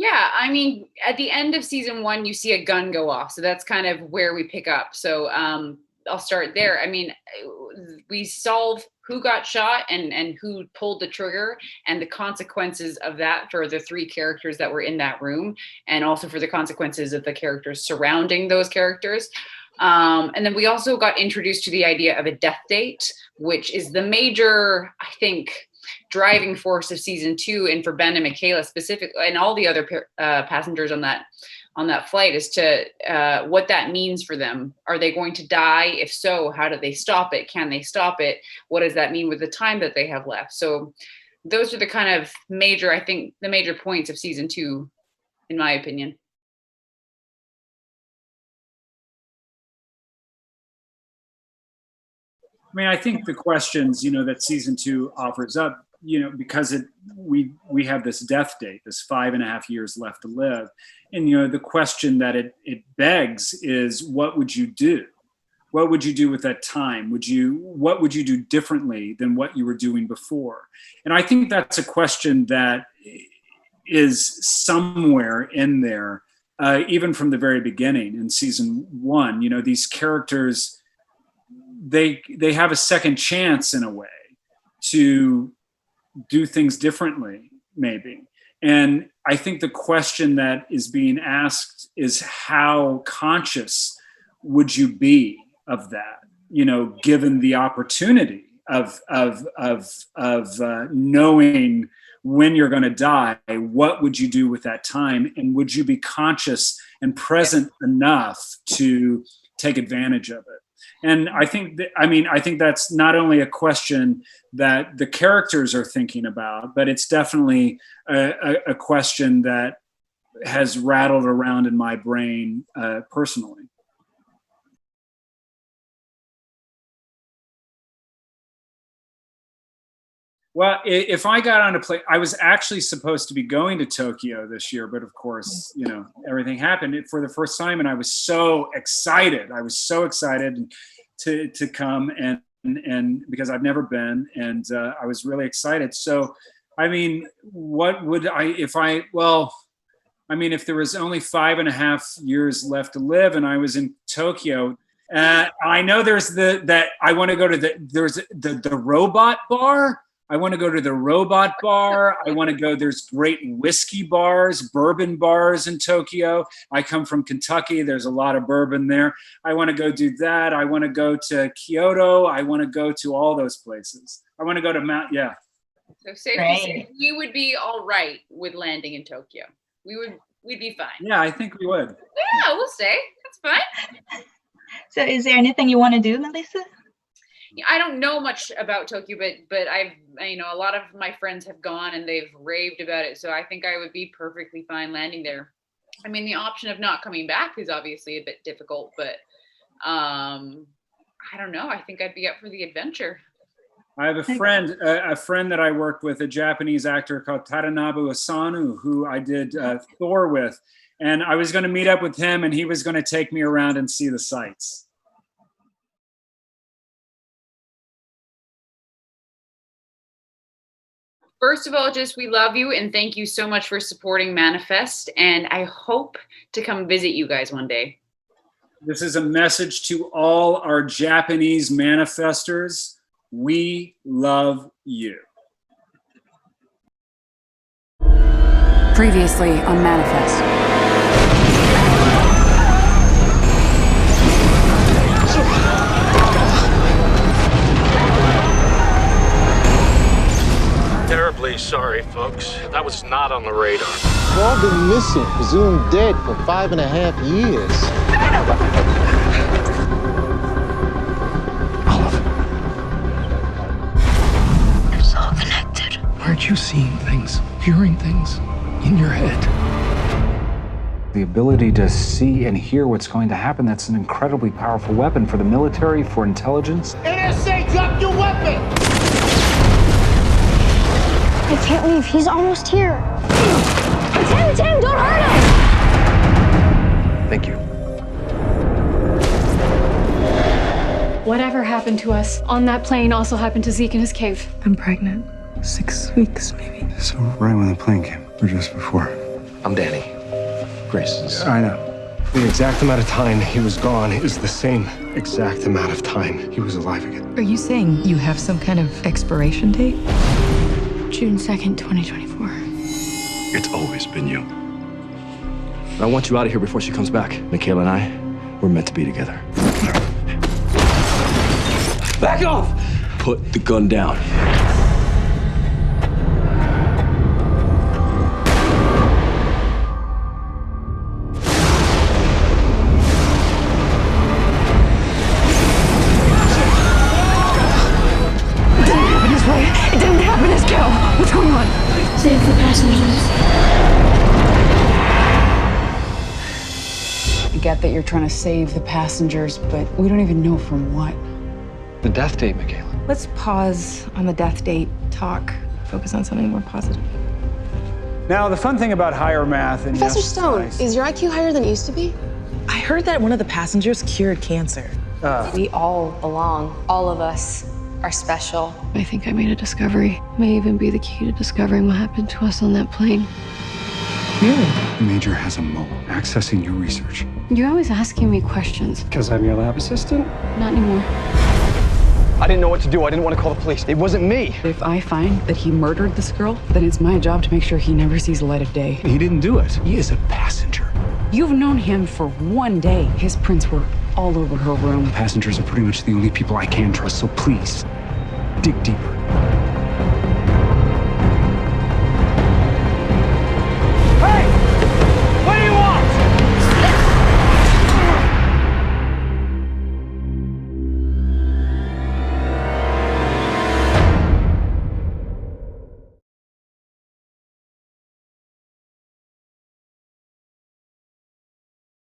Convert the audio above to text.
Yeah, I mean, at the end of season 1, you see a gun go off. So that's kind of where we pick up. So I'll start there. I mean, we solve who got shot and who pulled the trigger and the consequences of that for the 3 characters that were in that room, and also for the consequences of the characters surrounding those characters. And then we also got introduced to the idea of a death date, which is the major, I think, driving force of season 2, and for Ben and Michaela specifically, and all the other passengers on that flight, as to what that means for them. Are they going to die? If so, how do they stop it? Can they stop it? What does that mean with the time that they have left? So those are the kind of major, I think, the major points of season 2, in my opinion. I mean, I think the questions, that season 2 offers up, because we have this death date, this 5.5 years left to live. And, the question that it begs is, what would you do? What would you do with that time? What would you do differently than what you were doing before? And I think that's a question that is somewhere in there, even from the very beginning in season 1. These characters, they have a second chance in a way to do things differently, maybe. And I think the question that is being asked is, how conscious would you be of that, given the opportunity of knowing when you're going to die? What would you do with that time? And would you be conscious and present enough to take advantage of it? And I think that's not only a question that the characters are thinking about, but it's definitely a question that has rattled around in my brain personally. Well, if I got on a plane, I was actually supposed to be going to Tokyo this year, but of course, everything happened for the first time, and I was so excited. I was so excited to come and because I've never been, and I was really excited. So, I mean, what would if there was only 5.5 years left to live, and I was in Tokyo. I know there's I want to go to the robot bar. I want to go to the robot bar. I want to go, there's great whiskey bars, bourbon bars in Tokyo. I come from Kentucky. There's a lot of bourbon there. I want to go do that. I want to go to Kyoto. I want to go to all those places. I want to go to yeah. So safe to say, we would be all right with landing in Tokyo. We'd be fine. Yeah, I think we would. Yeah, we'll stay. That's fine. So is there anything you want to do, Melissa? I don't know much about Tokyo, but I've, a lot of my friends have gone and they've raved about it. So I think I would be perfectly fine landing there. I mean, the option of not coming back is obviously a bit difficult, but I don't know. I think I'd be up for the adventure. I have a friend that I worked with, a Japanese actor called Tadanobu Asano, who I did Thor with. And I was going to meet up with him, and he was going to take me around and see the sights. First of all, we love you and thank you so much for supporting Manifest. And I hope to come visit you guys one day. This is a message to all our Japanese manifestors. We love you. Previously on Manifest. Terribly sorry, folks. That was not on the radar. We've all been missing, presumed dead for 5.5 years. All of it. It's all connected. Aren't you seeing things, hearing things in your head? The ability to see and hear what's going to happen, that's an incredibly powerful weapon for the military, for intelligence. NSA, drop your weapon! I can't leave. He's almost here. Tim, don't hurt him! Thank you. Whatever happened to us on that plane also happened to Zeke in his cave. I'm pregnant. 6 weeks, maybe. So right when the plane came, or just before? I'm Danny. Grace. I know. The exact amount of time he was gone is the same exact amount of time he was alive again. Are you saying you have some kind of expiration date? June 2nd, 2024. It's always been you. I want you out of here before she comes back. Michaela and I, we're meant to be together. Back off! Put the gun down. It didn't happen as Cal. What's going on? Save the passengers. I get that you're trying to save the passengers, but we don't even know from what. The death date, Michaela. Let's pause on the death date talk. Focus on something more positive. Now, the fun thing about higher math and Professor Stone, is your IQ higher than it used to be? I heard that one of the passengers cured cancer. We all belong. All of us are special. I think I made a discovery. May even be the key to discovering what happened to us on that plane. Really? The Major has a mole accessing your research. You're always asking me questions. Because I'm your lab assistant? Not anymore. I didn't know what to do. I didn't want to call the police. It wasn't me. If I find that he murdered this girl, then it's my job to make sure he never sees the light of day. He didn't do it. He is a passenger. You've known him for one day. His prints were all over her room. Passengers are pretty much the only people I can trust, so please, dig deeper.